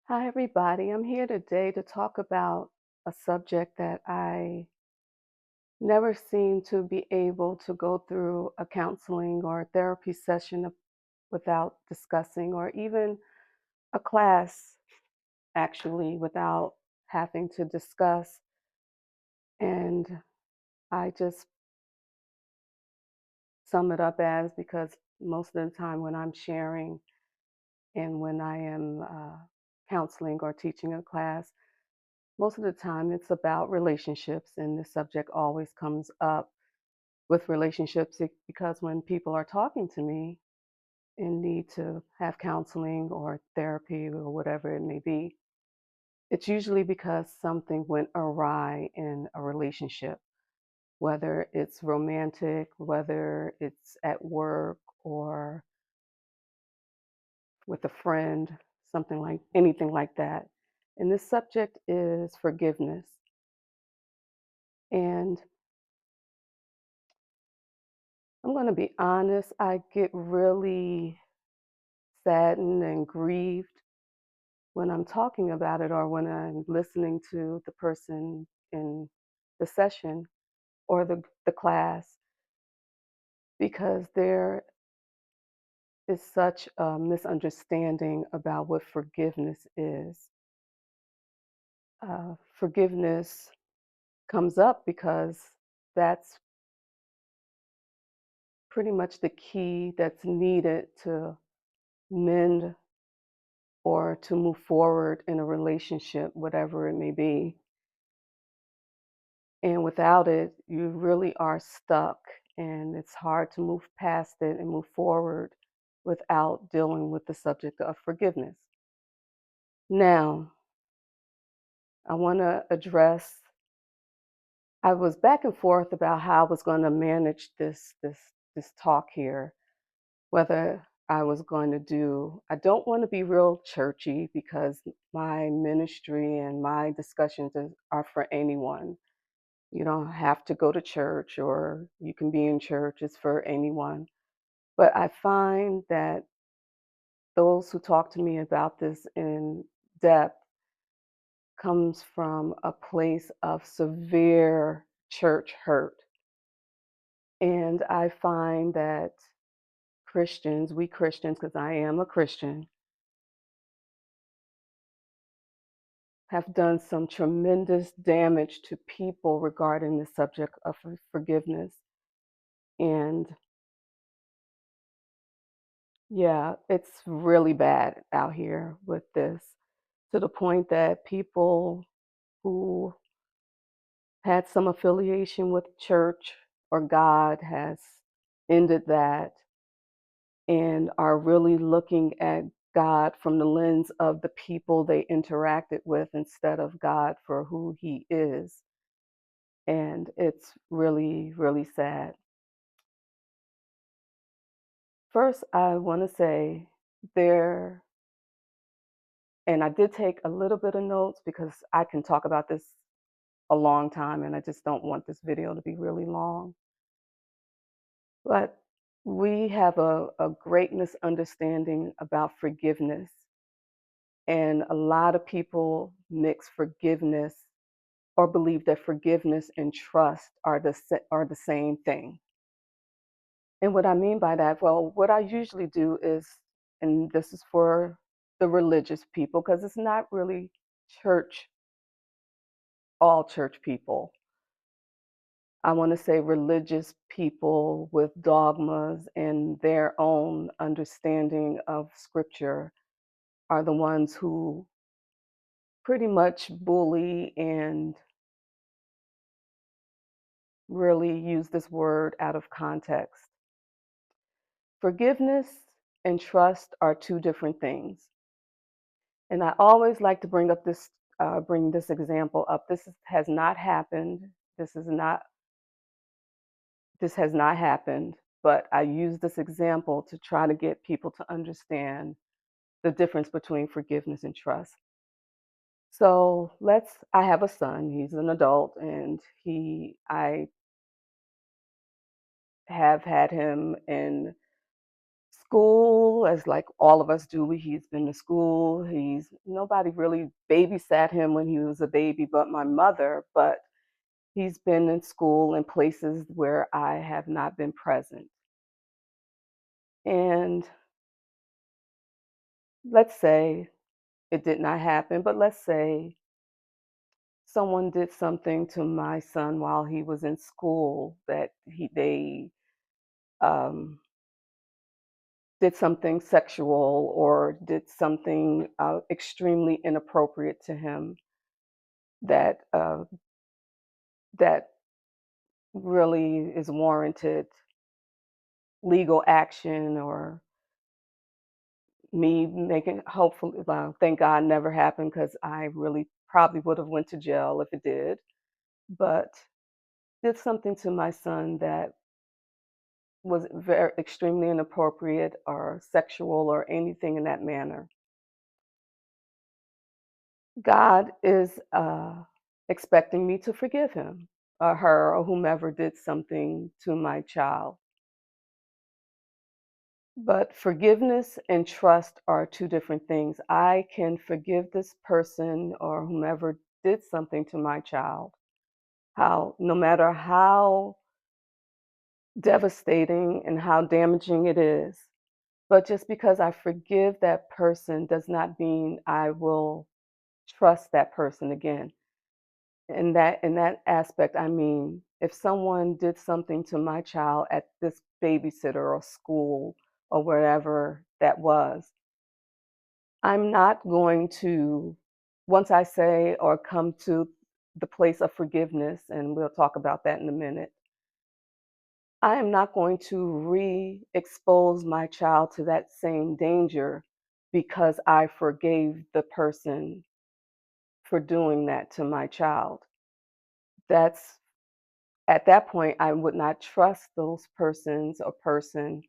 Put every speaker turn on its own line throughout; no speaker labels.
Hi, everybody. I'm here today to talk about a subject that I never seem to be able to go through a counseling or a therapy session without discussing, or even a class actually without having to discuss. And I just sum it up as because most of the time when I'm sharing and when I am counseling or teaching a class, most of the time it's about relationships, and the subject always comes up with relationships because when people are talking to me and need to have counseling or therapy or whatever it may be, it's usually because something went awry in a relationship, whether it's romantic, whether it's at work or with a friend, something like anything like that. And this subject is forgiveness. And I'm going to be honest, I get really saddened and grieved when I'm talking about it or when I'm listening to the person in the session or the class, because there is such a misunderstanding about what forgiveness is. Forgiveness comes up because that's pretty much the key that's needed to mend or to move forward in a relationship, whatever it may be. And without it, you really are stuck, and it's hard to move past it and move forward without dealing with the subject of forgiveness. Now, I want to address, I was back and forth about how I was going to manage this talk here, whether I was going to do, I don't want to be real churchy because my ministry and my discussions are for anyone. You don't have to go to church, or you can be in church. It's for anyone. But I find that those who talk to me about this in depth comes from a place of severe church hurt. And I find that we Christians, because I am a Christian, have done some tremendous damage to people regarding the subject of forgiveness. And yeah, it's really bad out here with this, to the point that people who had some affiliation with church or God has ended that and are really looking at God from the lens of the people they interacted with instead of God for who He is. And it's really, really sad. First, I want to say there, and I did take a little bit of notes because I can talk about this a long time and I just don't want this video to be really long. But we have a great misunderstanding about forgiveness. And a lot of people mix forgiveness or believe that forgiveness and trust are are the same thing. And what I mean by that, well, what I usually do is, and this is for the religious people, because it's not really church, all church people. I want to say religious people with dogmas and their own understanding of scripture are the ones who pretty much bully and really use this word out of context. Forgiveness and trust are two different things. And I always like to bring this example up. Has not happened. This is not this has not happened, but I use this example to try to get people to understand the difference between forgiveness and trust. So I have a son, he's an adult, and I have had him in school, as like all of us do. He's been to school. Nobody really babysat him when he was a baby but my mother, but he's been in school in places where I have not been present. And let's say it did not happen, but let's say someone did something to my son while he was in school that they um, did something sexual or did something extremely inappropriate to him that that really is warranted legal action or me making hopefully well, thank God never happened because I really probably would have went to jail if it did, but did something to my son that was very extremely inappropriate or sexual or anything in that manner. God is expecting me to forgive him or her or whomever did something to my child. But forgiveness and trust are two different things. I can forgive this person or whomever did something to my child. How, no matter how devastating and how damaging it is, but just because I forgive that person does not mean I will trust that person again. In that aspect, I mean, if someone did something to my child at this babysitter or school or wherever that was, I'm not going to, once I say or come to the place of forgiveness, and we'll talk about that in a minute, I am not going to re expose my child to that same danger because I forgave the person for doing that to my child. That's At that point, I would not trust those persons or person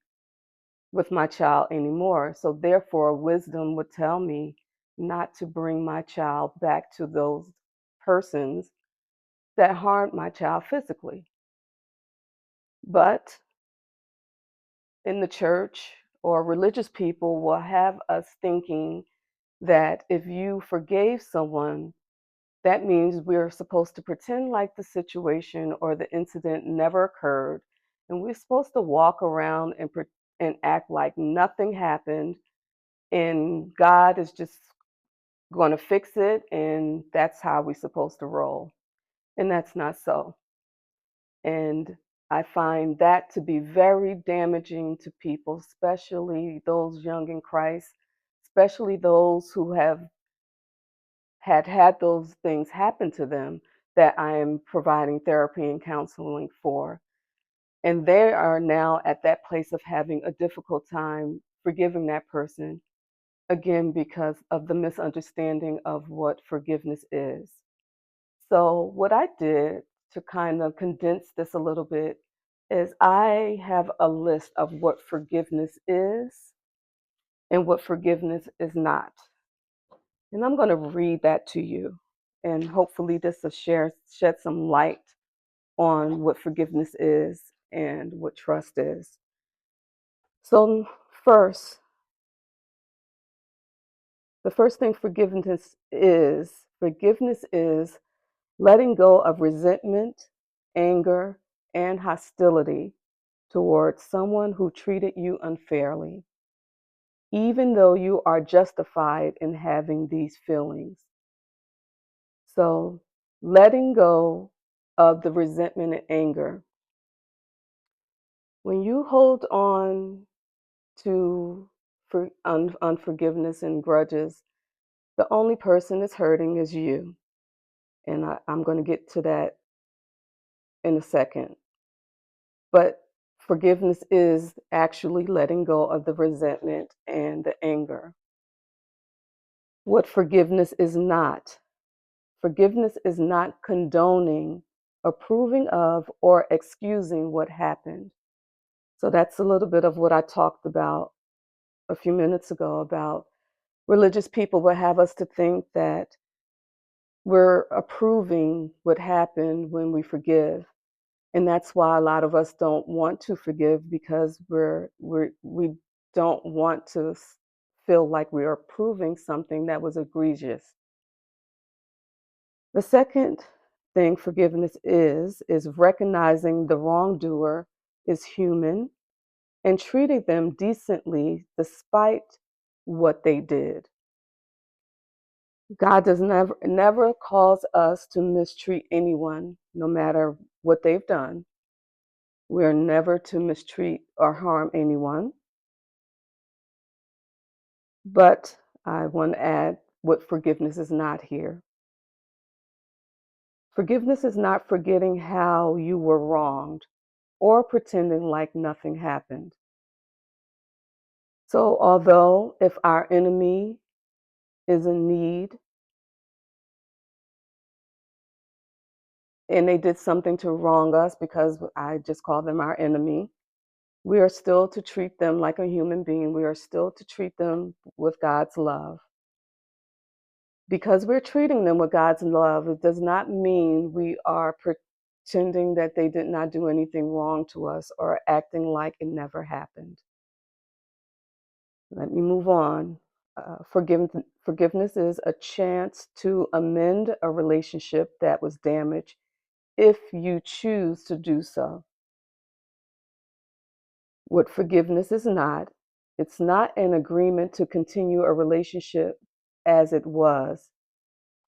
with my child anymore. So therefore, wisdom would tell me not to bring my child back to those persons that harmed my child physically. But in the church or religious people will have us thinking that if you forgave someone, that means we're supposed to pretend like the situation or the incident never occurred, and we're supposed to walk around and act like nothing happened, and God is just going to fix it, and that's how we're supposed to roll. And that's not so. And I find that to be very damaging to people, especially those young in Christ, especially those who have had those things happen to them that I am providing therapy and counseling for. And they are now at that place of having a difficult time forgiving that person, again, because of the misunderstanding of what forgiveness is. So, what I did to kind of condense this a little bit is I have a list of what forgiveness is and what forgiveness is not. And I'm going to read that to you. And hopefully, this will shed some light on what forgiveness is and what trust is. So, first, the first thing forgiveness is letting go of resentment, anger, and hostility towards someone who treated you unfairly, even though you are justified in having these feelings. So, letting go of the resentment and anger. When you hold on to unforgiveness and grudges, the only person that's hurting is you. And I'm going to get to that in a second. But forgiveness is actually letting go of the resentment and the anger. What forgiveness is not condoning, approving of, or excusing what happened. So that's a little bit of what I talked about a few minutes ago about religious people will have us to think that we're approving what happened when we forgive. And that's why a lot of us don't want to forgive because we don't want to feel like we are proving something that was egregious. The second thing forgiveness is recognizing the wrongdoer is human and treating them decently despite what they did. God does never calls us to mistreat anyone, no matter what they've done. We are never to mistreat or harm anyone. But I want to add what forgiveness is not here. Forgiveness is not forgetting how you were wronged or pretending like nothing happened. So, although if our enemy is in need and they did something to wrong us, because I just call them our enemy, we are still to treat them like a human being. We are still to treat them with God's love. Because we're treating them with God's love, it does not mean we are pretending that they did not do anything wrong to us or acting like it never happened. Let me move on. Forgiveness is a chance to amend a relationship that was damaged if you choose to do so. What forgiveness is not, it's not an agreement to continue a relationship as it was.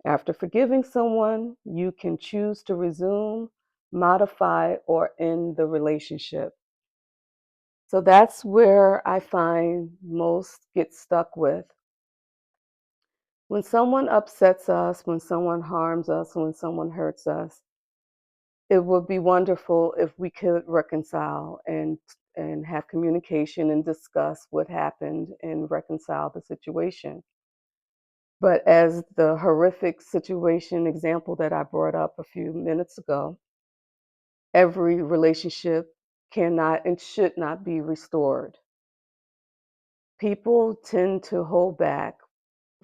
After forgiving someone, you can choose to resume, modify, or end the relationship. So that's where I find most get stuck with. When someone upsets us, when someone harms us, when someone hurts us, it would be wonderful if we could reconcile and have communication and discuss what happened and reconcile the situation. But as the horrific situation example that I brought up a few minutes ago, every relationship cannot and should not be restored. People tend to hold back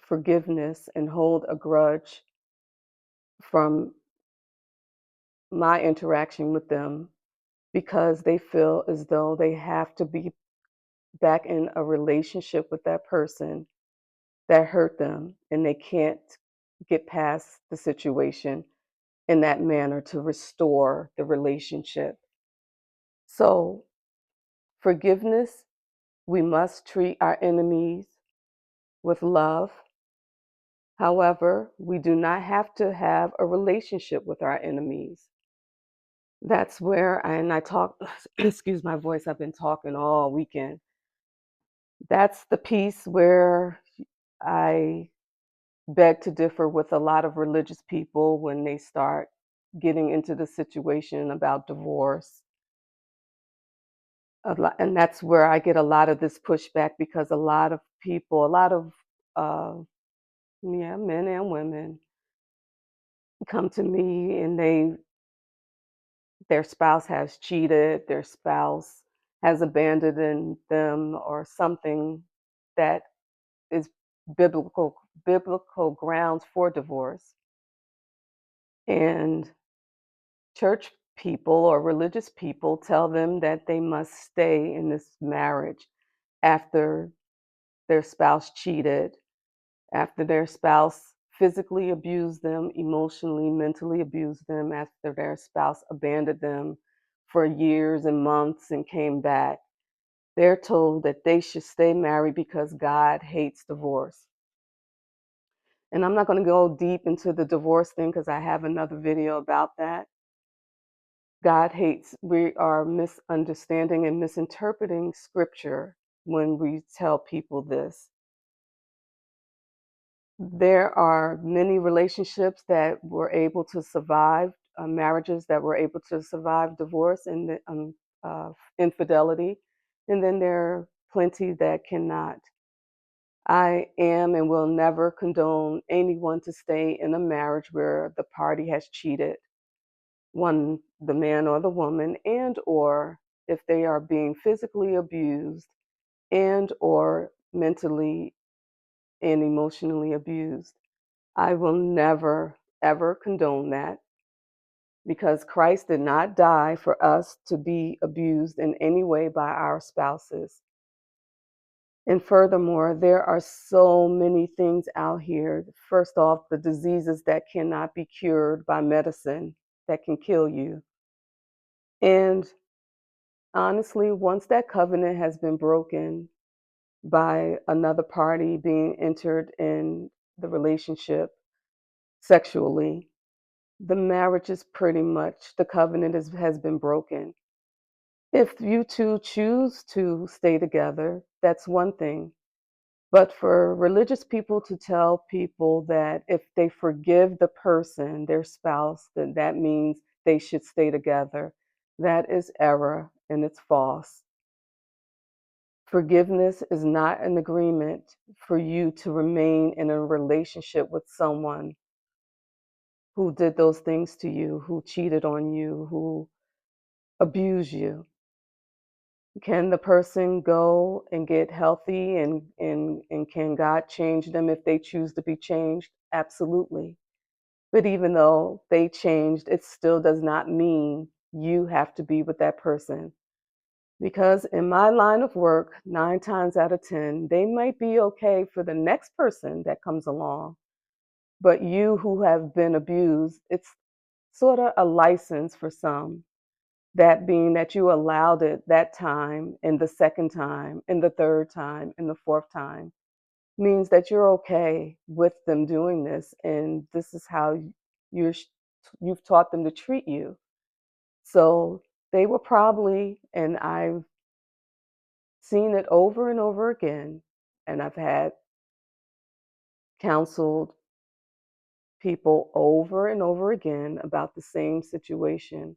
forgiveness and hold a grudge from my interaction with them because they feel as though they have to be back in a relationship with that person that hurt them and they can't get past the situation in that manner to restore the relationship. So, forgiveness, we must treat our enemies with love. However, we do not have to have a relationship with our enemies. That's where, and I talk, excuse my voice, I've been talking all weekend. That's the piece where I beg to differ with a lot of religious people when they start getting into the situation about divorce. And that's where I get a lot of this pushback because a lot of people, a lot of uh, yeah, men and women come to me and their spouse has cheated, their spouse has abandoned them, or something that is biblical grounds for divorce. And church people or religious people tell them that they must stay in this marriage after their spouse cheated, after their spouse physically abused them, emotionally, mentally abused them, after their spouse abandoned them for years and months and came back. They're told that they should stay married because God hates divorce. And I'm not going to go deep into the divorce thing because I have another video about that. God hates, we are misunderstanding and misinterpreting scripture when we tell people this. There are many relationships that were able to survive, marriages that were able to survive divorce and infidelity, and then there are plenty that cannot. I am and will never condone anyone to stay in a marriage where the party has cheated, the man or the woman, and or if they are being physically abused and or mentally and emotionally abused. I will never, ever condone that because Christ did not die for us to be abused in any way by our spouses. And furthermore, there are so many things out here. First off, the diseases that cannot be cured by medicine that can kill you. And honestly, once that covenant has been broken by another party being entered in the relationship sexually, the marriage is pretty much, the covenant has been broken. If you two choose to stay together, that's one thing. But for religious people to tell people that if they forgive the person, their spouse, then that means they should stay together, that is error and it's false. Forgiveness is not an agreement for you to remain in a relationship with someone who did those things to you, who cheated on you, who abused you. Can the person go and get healthy and can God change them if they choose to be changed? Absolutely. But even though they changed, it still does not mean you have to be with that person. Because in my line of work, 9 times out of 10, they might be okay for the next person that comes along. But you who have been abused, it's sort of a license for some. That being that you allowed it that time, and the second time, and the third time, and the fourth time, means that you're okay with them doing this, and this is how you're, you've taught them to treat you. So they were probably, and I've seen it over and over again, and I've had counseled people over and over again about the same situation.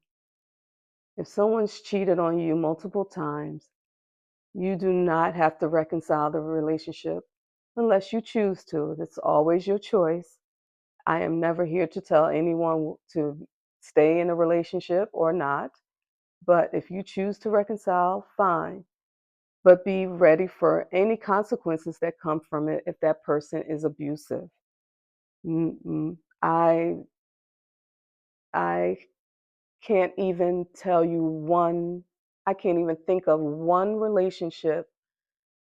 If someone's cheated on you multiple times, you do not have to reconcile the relationship unless you choose to. That's always your choice. I am never here to tell anyone to stay in a relationship or not. But if you choose to reconcile, fine. But be ready for any consequences that come from it if that person is abusive. Mm-mm. I can't even tell you one, I can't even think of one relationship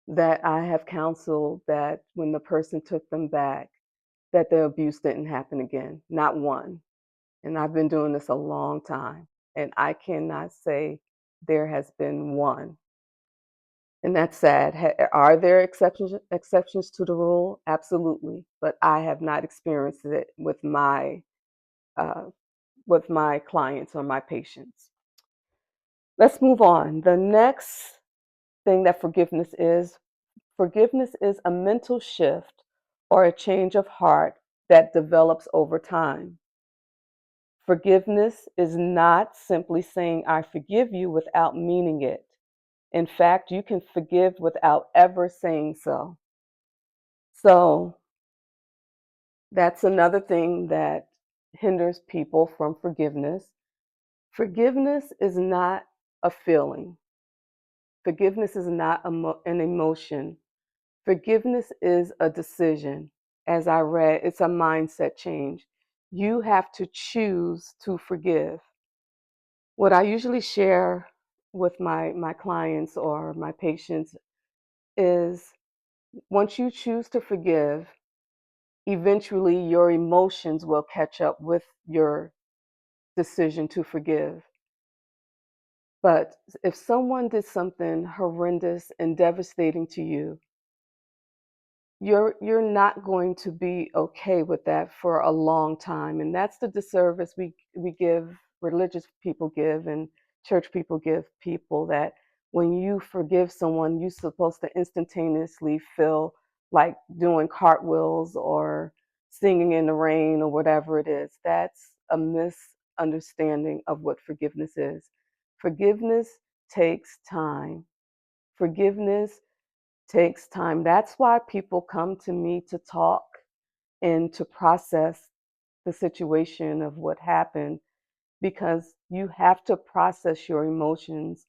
that I have counseled that when the person took them back, that the abuse didn't happen again. Not one. And I've been doing this a long time, and I cannot say there has been one. And that's sad. Are there exceptions to the rule? Absolutely. But I have not experienced it uh, with my clients or my patients. Let's move on. The next thing that forgiveness is a mental shift or a change of heart that develops over time. Forgiveness is not simply saying, I forgive you without meaning it. In fact, you can forgive without ever saying so. So that's another thing that hinders people from forgiveness. Forgiveness is not a feeling, forgiveness is not an emotion. Forgiveness is a decision. As I read, it's a mindset change. You have to choose to forgive. What I usually share with my clients or my patients is once you choose to forgive, eventually your emotions will catch up with your decision to forgive. But if someone did something horrendous and devastating to you, you're not going to be okay with that for a long time, and that's the disservice we give, religious people give, and church people give people, that when you forgive someone you're supposed to instantaneously feel like doing cartwheels or singing in the rain or whatever it is. That's a misunderstanding of what forgiveness is. Forgiveness takes time. Forgiveness takes time. That's why people come to me to talk and to process the situation of what happened, because you have to process your emotions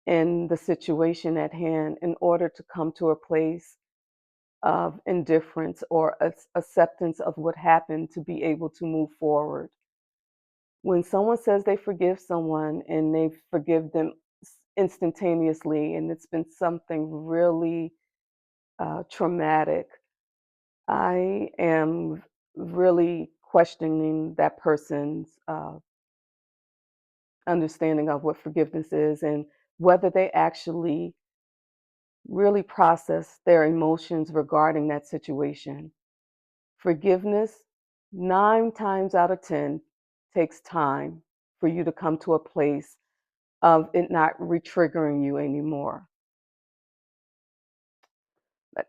in the situation at hand in order to come to a place of indifference or acceptance of what happened to be able to move forward. When someone says they forgive someone and they forgive them instantaneously, and it's been something really traumatic, I am really questioning that person's understanding of what forgiveness is and whether they actually really process their emotions regarding that situation. Forgiveness, 9 times out of 10, takes time for you to come to a place of it not re-triggering you anymore.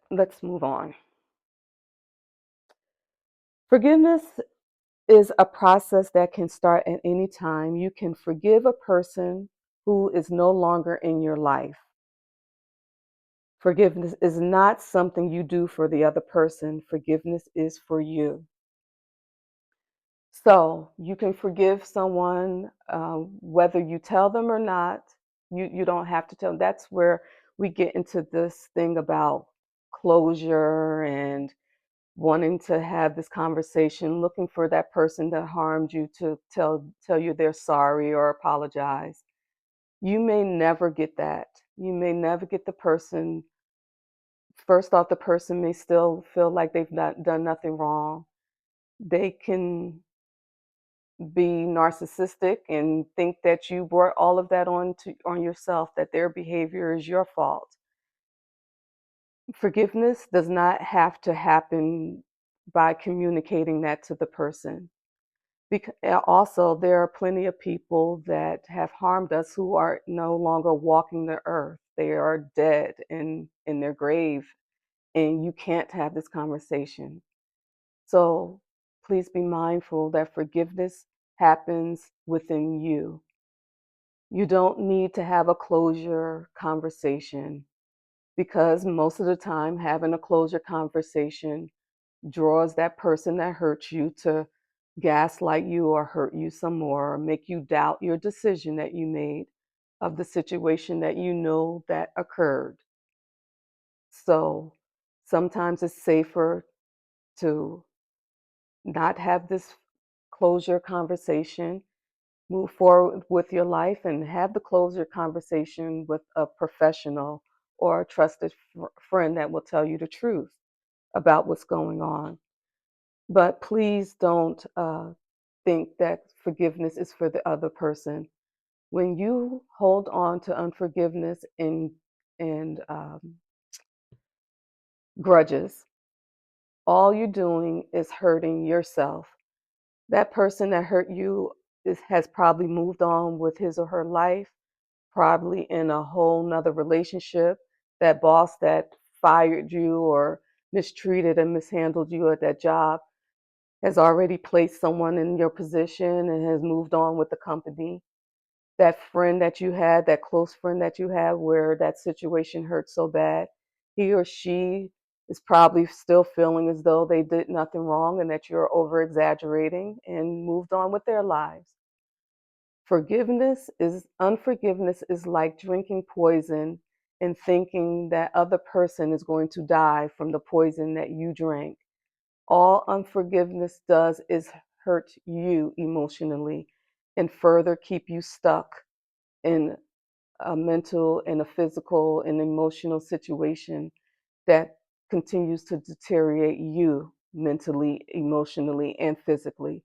Let's move on. Forgiveness is a process that can start at any time. You can forgive a person who is no longer in your life. Forgiveness is not something you do for the other person. Forgiveness is for you. So you can forgive someone, whether you tell them or not. You don't have to tell them. That's where we get into this thing about closure and wanting to have this conversation, looking for that person that harmed you to tell you they're sorry or apologize. You may never get that. You may never get the person. First off, the person may still feel like they've not done nothing wrong. They can be narcissistic and think that you brought all of that on yourself, that their behavior is your fault. Forgiveness does not have to happen by communicating that to the person. Because also, there are plenty of people that have harmed us who are no longer walking the earth. They are dead in their grave, and you can't have this conversation. So please be mindful that forgiveness happens within you. You don't need to have a closure conversation because most of the time, having a closure conversation draws that person that hurt you to gaslight you or hurt you some more or make you doubt your decision that you made of the situation that you know that occurred. So sometimes it's safer to not have this closure conversation, move forward with your life and have the closure conversation with a professional or a trusted friend that will tell you the truth about what's going on. But please don't think that forgiveness is for the other person. When you hold on to unforgiveness and grudges, all you're doing is hurting yourself. That person that hurt you has probably moved on with his or her life, probably in a whole nother relationship. That boss that fired you or mistreated and mishandled you at that job has already placed someone in your position and has moved on with the company. That friend that you had, that close friend that you had where that situation hurt so bad, he or she is probably still feeling as though they did nothing wrong and that you're over exaggerating and moved on with their lives. Unforgiveness is like drinking poison and thinking that other person is going to die from the poison that you drank. All unforgiveness does is hurt you emotionally and further keep you stuck in a mental and a physical and emotional situation that continues to deteriorate you mentally, emotionally, and physically.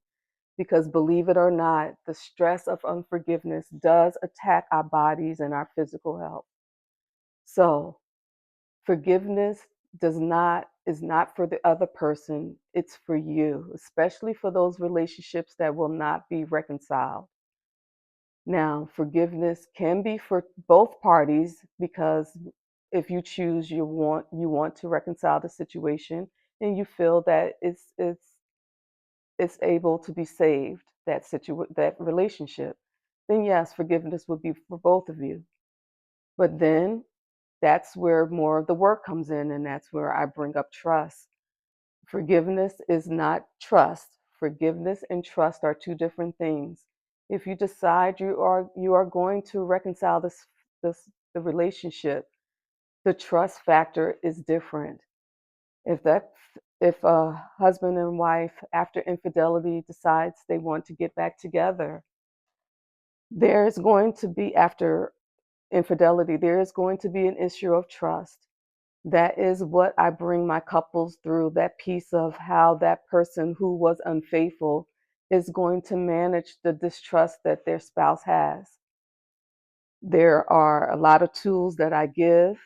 Because believe it or not, the stress of unforgiveness does attack our bodies and our physical health. So forgiveness is not for the other person, it's for you, especially for those relationships that will not be reconciled. Now, forgiveness can be for both parties because if you choose you want to reconcile the situation and you feel that it's able to be saved, that relationship, then yes, forgiveness would be for both of you. But then that's where more of the work comes in, and that's where I bring up trust. Forgiveness is not trust. Forgiveness and trust are two different things. If you decide you are going to reconcile this the relationship, the trust factor is different. If that if a husband and wife after infidelity decides they want to get back together, there's going to be after infidelity, there is going to be an issue of trust. That is what I bring my couples through, that piece of how that person who was unfaithful is going to manage the distrust that their spouse has. There are a lot of tools that I give,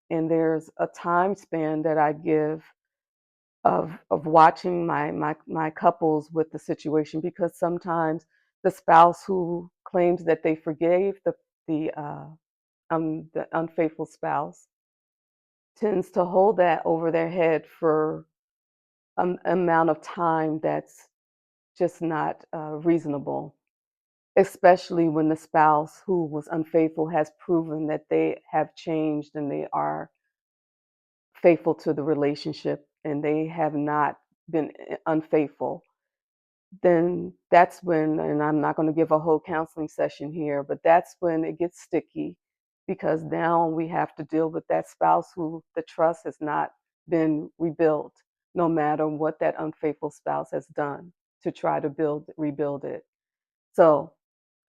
and there's a time span that I give of watching my couples with the situation, because sometimes the spouse who claims that they forgave the unfaithful spouse tends to hold that over their head for an amount of time that's just not reasonable, especially when the spouse who was unfaithful has proven that they have changed and they are faithful to the relationship and they have not been unfaithful. Then that's when, and I'm not going to give a whole counseling session here, but that's when it gets sticky, because now we have to deal with that spouse who the trust has not been rebuilt, no matter what that unfaithful spouse has done to try to rebuild it. So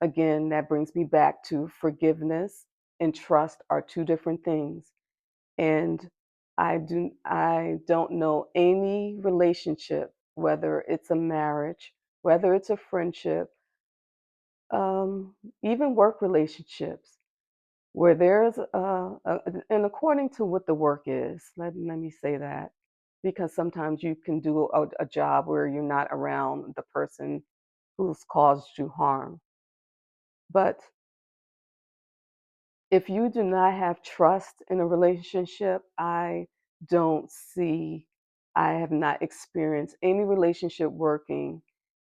again, that brings me back to forgiveness and trust are two different things. And I don't know any relationship, whether it's a marriage, whether it's a friendship, um, even work relationships, where there's and according to what the work is, let me say that, because sometimes you can do a job where you're not around the person who's caused you harm. But if you do not have trust in a relationship, don't see, I have not experienced any relationship working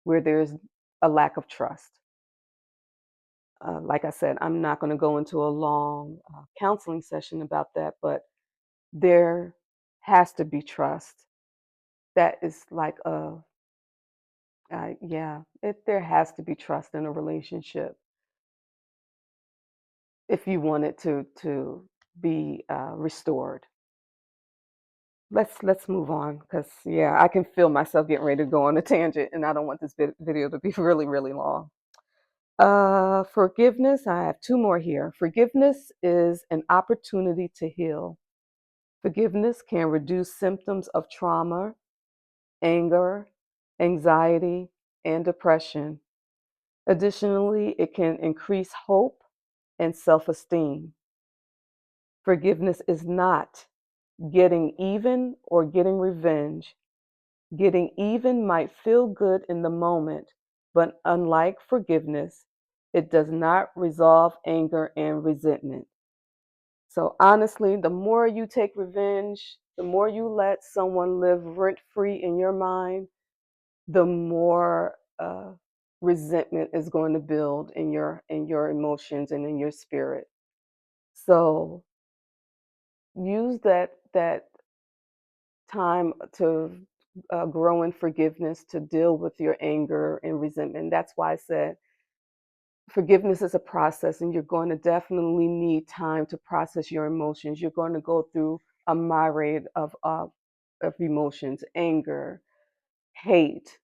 where there's a lack of trust. Like I said, I'm not going to go into a long counseling session about that, but there has to be trust. That is like yeah, there has to be trust in a relationship if you want it to be restored. Let's move on, because yeah, I can feel myself getting ready to go on a tangent, and I don't want this video to be really really long. Forgiveness. I have two more here. Forgiveness is an opportunity to heal. Forgiveness can reduce symptoms of trauma, anger, anxiety, and depression. Additionally, it can increase hope and self-esteem. Forgiveness is not getting even or getting revenge. Getting even might feel good in the moment, but unlike forgiveness, it does not resolve anger and resentment. So, honestly, the more you take revenge, the more you let someone live rent free in your mind, the more resentment is going to build in your emotions and in your spirit. So, use that time to grow in forgiveness, to deal with your anger and resentment. That's why I said forgiveness is a process, and you're going to definitely need time to process your emotions. You're going to go through a myriad of emotions: anger, hate,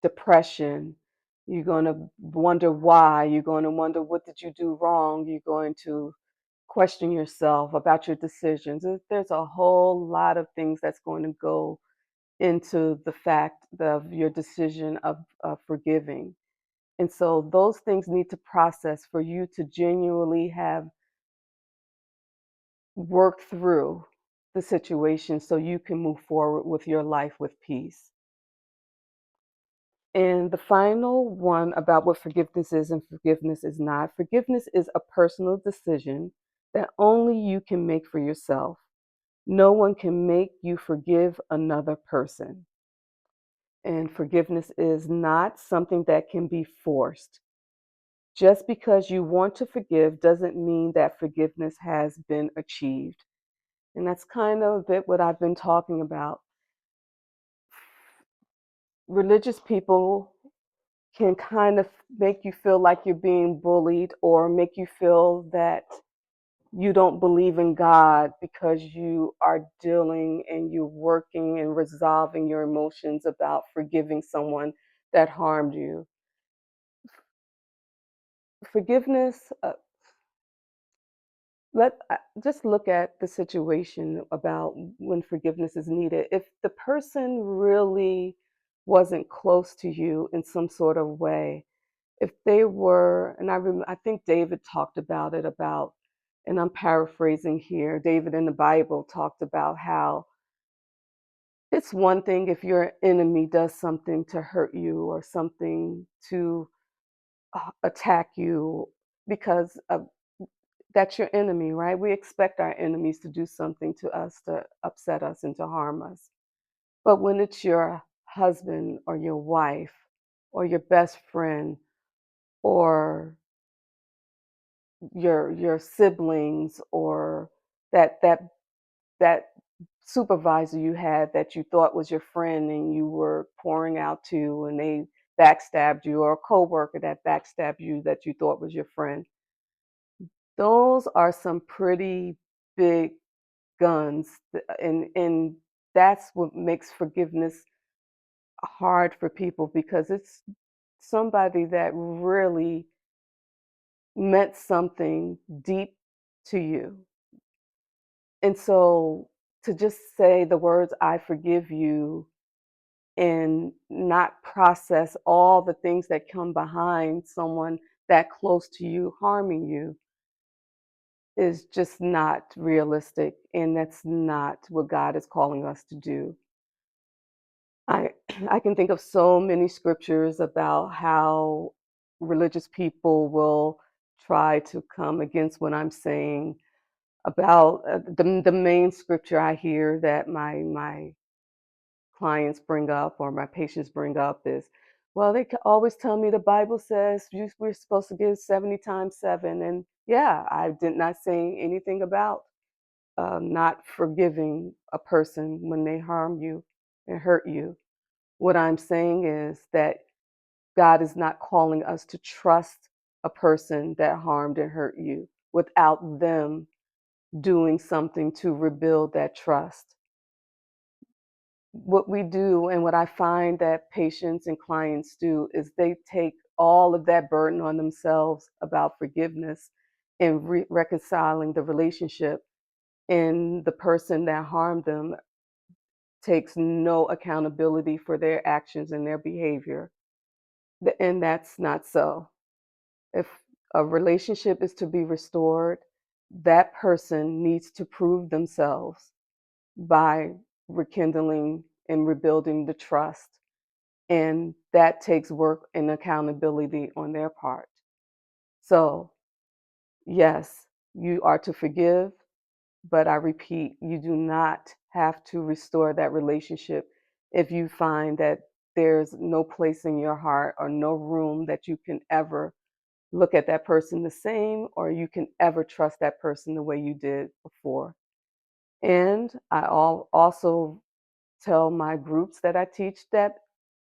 depression. You're going to wonder why. You're going to wonder, what did you do wrong? You're going to question yourself about your decisions. There's a whole lot of things that's going to go into the fact of your decision of forgiving. And so those things need to process for you to genuinely have worked through the situation so you can move forward with your life with peace. And the final one about what forgiveness is and forgiveness is not: forgiveness is a personal decision that only you can make for yourself. No one can make you forgive another person. And forgiveness is not something that can be forced. Just because you want to forgive doesn't mean that forgiveness has been achieved. And that's kind of a bit what I've been talking about. Religious people can kind of make you feel like you're being bullied, or make you feel that you don't believe in God because you are dealing and you're working and resolving your emotions about forgiving someone that harmed you. Forgiveness, Just look at the situation about when forgiveness is needed. If the person really wasn't close to you in some sort of way, if they were, and I think David talked about it about, and I'm paraphrasing here, David in the Bible talked about how it's one thing if your enemy does something to hurt you or something to attack you because of that's your enemy, right? We expect our enemies to do something to us to upset us and to harm us. But when it's your husband or your wife or your best friend or your siblings or that that that supervisor you had that you thought was your friend and you were pouring out to and they backstabbed you, or a coworker that backstabbed you that you thought was your friend, those are some pretty big guns, and that's what makes forgiveness hard for people because it's somebody that really meant something deep to you. And so to just say the words, I forgive you, and not process all the things that come behind someone that close to you harming you is just not realistic. And that's not what God is calling us to do. I, I can think of so many scriptures about how religious people will try to come against what I'm saying about the main scripture I hear that my clients bring up or my patients bring up is, well, they always tell me the Bible says we're supposed to give 70 times 7. And yeah, I did not say anything about not forgiving a person when they harm you and hurt you. What I'm saying is that God is not calling us to trust a person that harmed and hurt you without them doing something to rebuild that trust. What we do and what I find that patients and clients do is they take all of that burden on themselves about forgiveness and reconciling the relationship, and the person that harmed them takes no accountability for their actions and their behavior. And that's not so. If a relationship is to be restored, that person needs to prove themselves by rekindling and rebuilding the trust. And that takes work and accountability on their part. So, yes, you are to forgive, but I repeat, you do not have to restore that relationship if you find that there's no place in your heart or no room that you can ever look at that person the same, or you can ever trust that person the way you did before. And also tell my groups that I teach that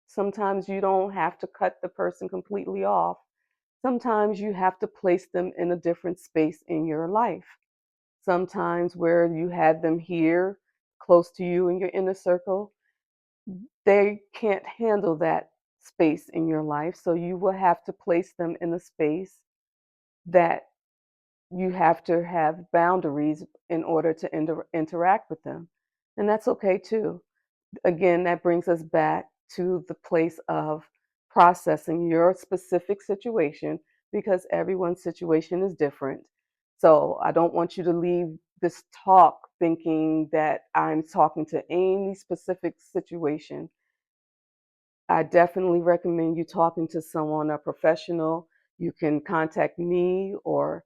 sometimes you don't have to cut the person completely off. Sometimes you have to place them in a different space in your life. Sometimes where you had them here close to you in your inner circle, they can't handle that space in your life. So you will have to place them in a space that you have to have boundaries in order to interact with them. And that's okay too. Again, that brings us back to the place of processing your specific situation because everyone's situation is different. So I don't want you to leave this talk thinking that I'm talking to any specific situation. I definitely recommend you talking to someone, a professional. You can contact me or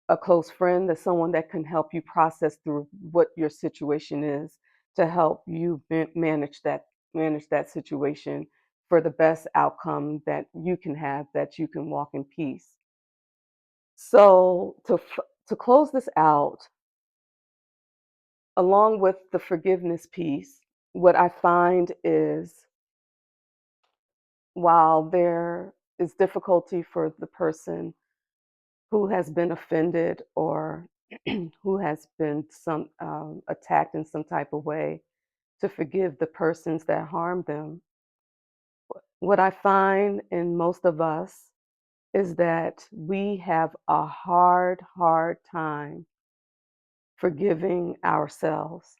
a close friend, that's someone that can help you process through what your situation is to help you manage that situation for the best outcome that you can have, that you can walk in peace. So to close this out, along with the forgiveness piece, what I find is while there is difficulty for the person who has been offended or who has been attacked in some type of way to forgive the persons that harmed them. What I find in most of us is that we have a hard time forgiving ourselves.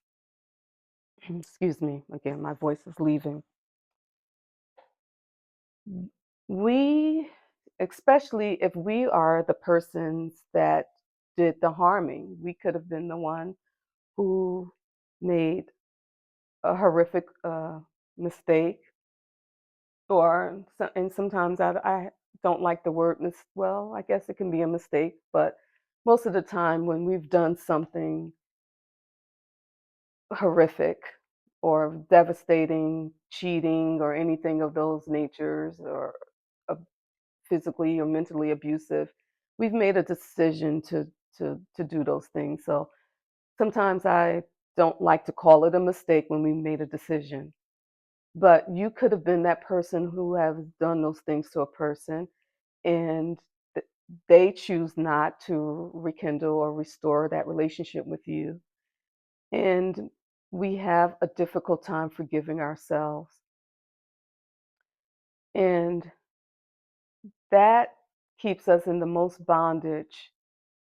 Excuse me, again, my voice is leaving. We, especially if we are the persons that did the harming, we could have been the one who made a horrific mistake, and sometimes I don't like the word well, I guess it can be a mistake, but most of the time when we've done something horrific or devastating, cheating or anything of those natures, or uh, physically or mentally abusive, we've made a decision to do those things. So sometimes I don't like to call it a mistake when we made a decision. But you could have been that person who has done those things to a person, and th- they choose not to rekindle or restore that relationship with you. And we have a difficult time forgiving ourselves. And that keeps us in the most bondage,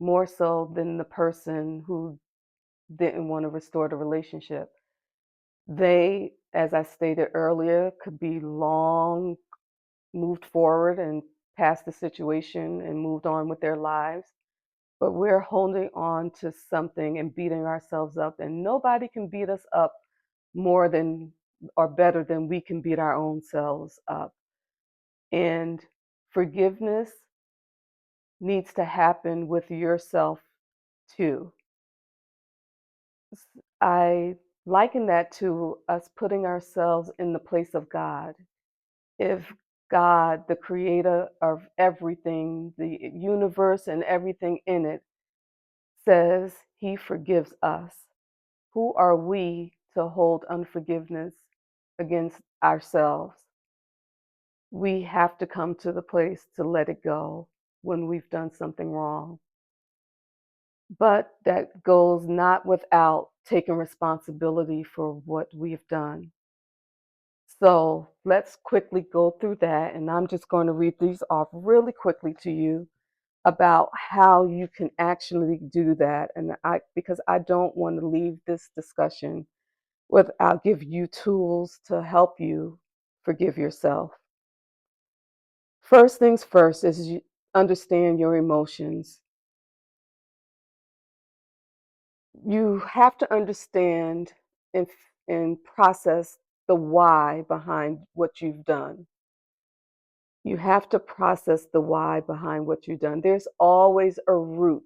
more so than the person who didn't want to restore the relationship. They, as I stated earlier, could be long moved forward and past the situation and moved on with their lives. But we're holding on to something and beating ourselves up, and nobody can beat us up more than or better than we can beat our own selves up. And forgiveness needs to happen with yourself too. I liken that to us putting ourselves in the place of God. If God, the creator of everything, the universe and everything in it, says he forgives us, who are we to hold unforgiveness against ourselves? We have to come to the place to let it go when we've done something wrong. But that goes not without taking responsibility for what we've done. So let's quickly go through that. And I'm just going to read these off really quickly to you about how you can actually do that. Because I don't want to leave this discussion without give you tools to help you forgive yourself. First things first is you understand your emotions. You have to understand and, and process the why behind what you've done. You have to process the why behind what you've done. There's always a root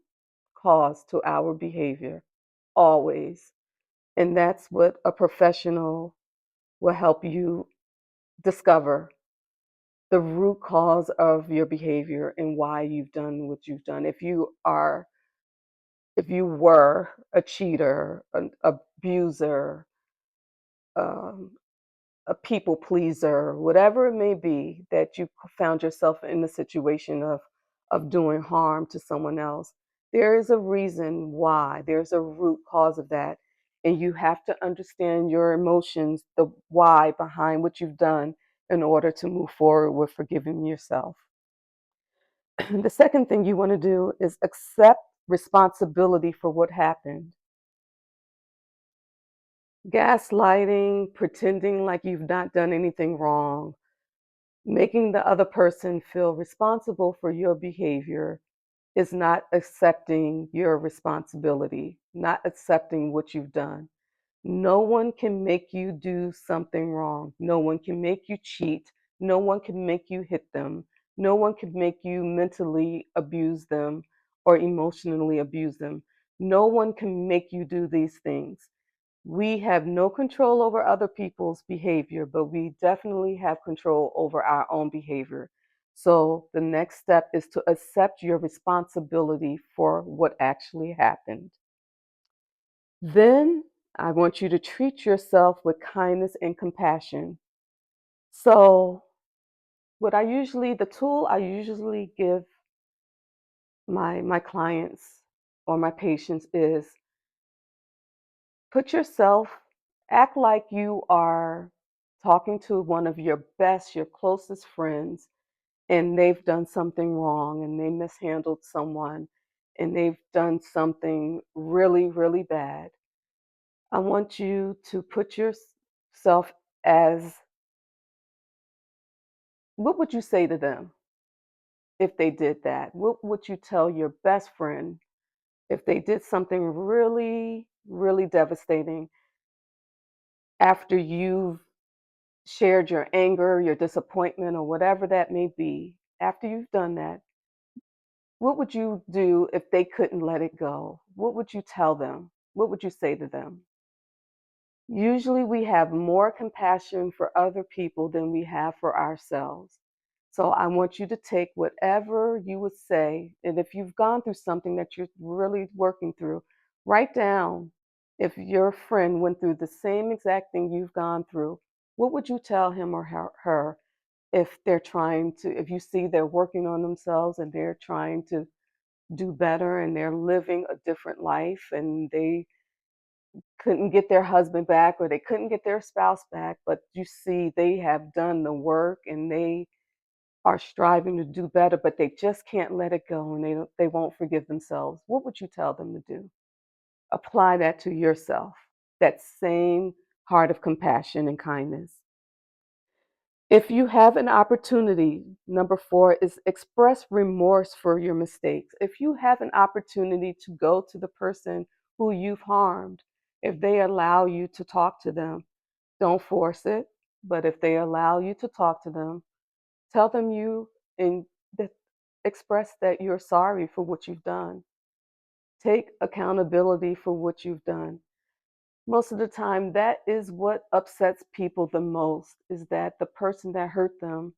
cause to our behavior, always. And that's what a professional will help you discover the root cause of your behavior and why you've done what you've done. If you were a cheater, an abuser, um, a people pleaser, whatever it may be that you found yourself in the situation of doing harm to someone else, there is a reason why. There's a root cause of that. And you have to understand your emotions, the why behind what you've done in order to move forward with forgiving yourself. The second thing you want to do is accept responsibility for what happened. Gaslighting, pretending like you've not done anything wrong, making the other person feel responsible for your behavior is not accepting your responsibility, not accepting what you've done. No one can make you do something wrong. No one can make you cheat. No one can make you hit them. No one can make you mentally abuse them or emotionally abuse them. No one can make you do these things. We have no control over other people's behavior, but we definitely have control over our own behavior. So the next step is to accept your responsibility for what actually happened. Then I want you to treat yourself with kindness and compassion. So, the tool I usually give my clients or my patients is put yourself, act like you are talking to one of your best, your closest friends, and they've done something wrong and they mishandled someone. and they've done something really, really bad, I want you to put yourself as, what would you say to them if they did that? What would you tell your best friend if they did something really, really devastating after you've shared your anger, your disappointment, or whatever that may be? After you've done that, what would you do if they couldn't let it go? What would you tell them? What would you say to them? Usually, we have more compassion for other people than we have for ourselves. So, I want you to take whatever you would say, and if you've gone through something that you're really working through, write down if your friend went through the same exact thing you've gone through. What would you tell him or her if they're trying to, if you see they're working on themselves and they're trying to do better and they're living a different life and they couldn't get their husband back or they couldn't get their spouse back, but you see they have done the work and they are striving to do better, but they just can't let it go and they won't forgive themselves. What would you tell them to do? Apply that to yourself. That same heart of compassion and kindness. If you have an opportunity, number 4 is express remorse for your mistakes. If you have an opportunity to go to the person who you've harmed, if they allow you to talk to them, don't force it, but if they allow you to talk to them, tell them and that, express that you're sorry for what you've done. Take accountability for what you've done. Most of the time, that is what upsets people the most, is that the person that hurt them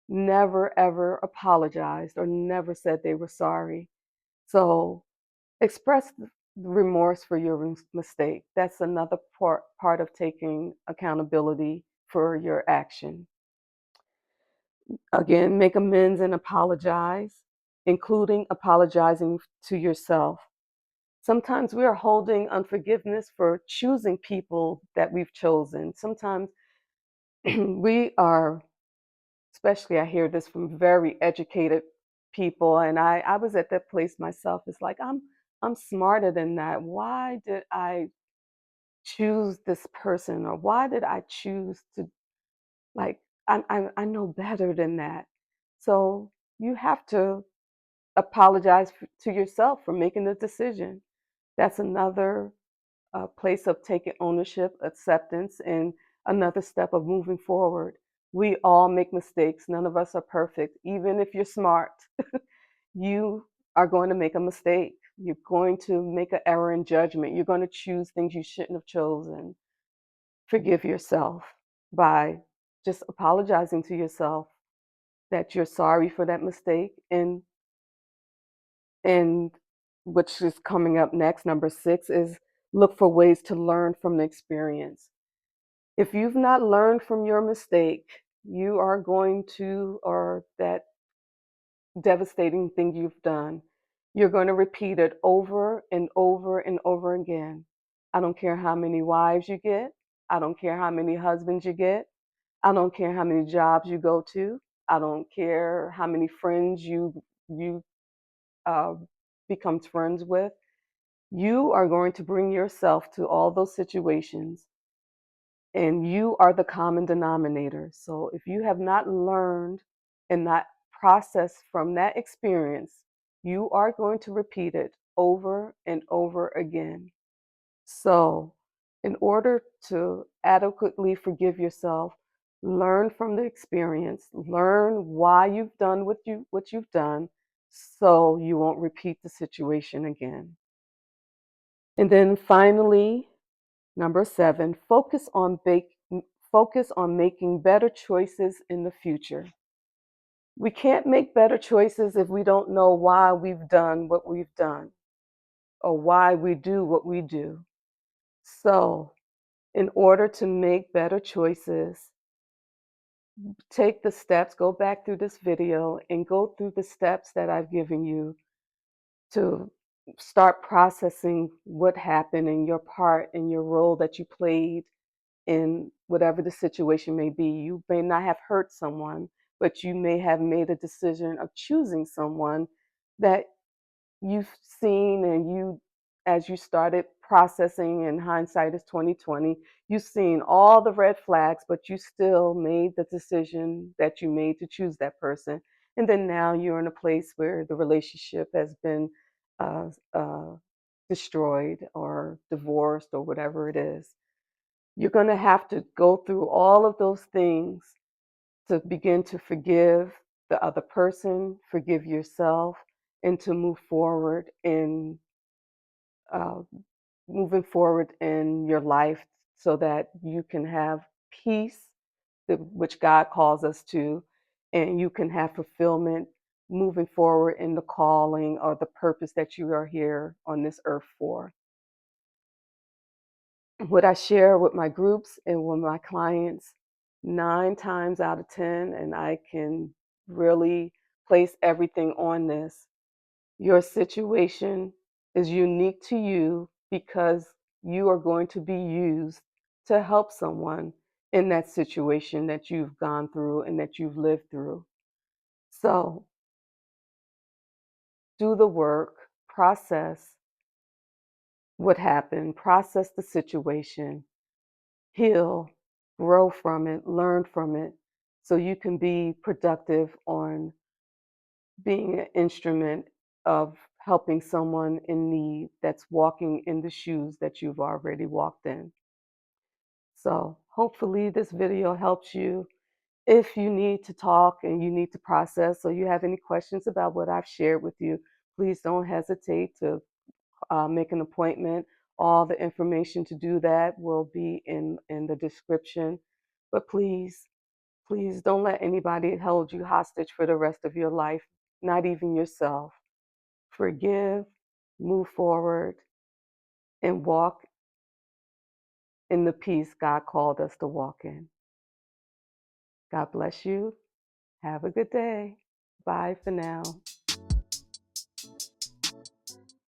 never ever apologized or never said they were sorry. So express remorse for your mistake. That's another part of taking accountability for your action. Again, make amends and apologize, including apologizing to yourself. Sometimes we are holding unforgiveness for choosing people that we've chosen. Sometimes we are, especially I hear this from very educated people, and I was at that place myself. It's like I'm smarter than that. Why did I choose this person, or why did I choose to, like, I know better than that. So you have to apologize to yourself for making the decision. That's another place of taking ownership, acceptance, and another step of moving forward. We all make mistakes. None of us are perfect. Even if you're smart, you are going to make a mistake. You're going to make an error in judgment. You're going to choose things you shouldn't have chosen. Forgive yourself by just apologizing to yourself that you're sorry for that mistake, and which is coming up next, number 6, is look for ways to learn from the experience. If you've not learned from your mistake, you are going to, or that devastating thing you've done, you're going to repeat it over and over and over again. I don't care how many wives you get. I don't care how many husbands you get. I don't care how many jobs you go to. I don't care how many friends you uh, becomes friends with. You are going to bring yourself to all those situations, and you are the common denominator. So if you have not learned and not processed from that experience, you are going to repeat it over and over again. So, in order to adequately forgive yourself, learn from the experience, learn why you've done what you've done, so you won't repeat the situation again. And then finally, number 7, focus on making better choices in the future. We can't make better choices if we don't know why we've done what we've done or why we do what we do. So, in order to make better choices, take the steps, go back through this video and go through the steps that I've given you to start processing what happened and your part and your role that you played in whatever the situation may be. You may not have hurt someone, but you may have made a decision of choosing someone that you've seen, and as you started processing, and hindsight is 2020, you've seen all the red flags, but you still made the decision that you made to choose that person. And then now you're in a place where the relationship has been uh, uh, destroyed or divorced or whatever it is. You're going to have to go through all of those things to begin to forgive the other person, forgive yourself, and to uh, moving forward in your life so that you can have peace, which God calls us to, and you can have fulfillment moving forward in the calling or the purpose that you are here on this earth for. What I share with my groups and with my clients, 9 times out of 10, and I can really place everything on this. Your situation is unique to you because you are going to be used to help someone in that situation that you've gone through and that you've lived through. So do the work, process what happened, process the situation, heal, grow from it, learn from it, so you can be productive on being an instrument of helping someone in need that's walking in the shoes that you've already walked in. So hopefully this video helps you. If you need to talk and you need to process, or you have any questions about what I've shared with you, please don't hesitate to make an appointment. All the information to do that will be in the description. But please don't let anybody hold you hostage for the rest of your life, not even yourself. Forgive, move forward, and walk in the peace God called us to walk in. God bless you. Have a good day. Bye for now.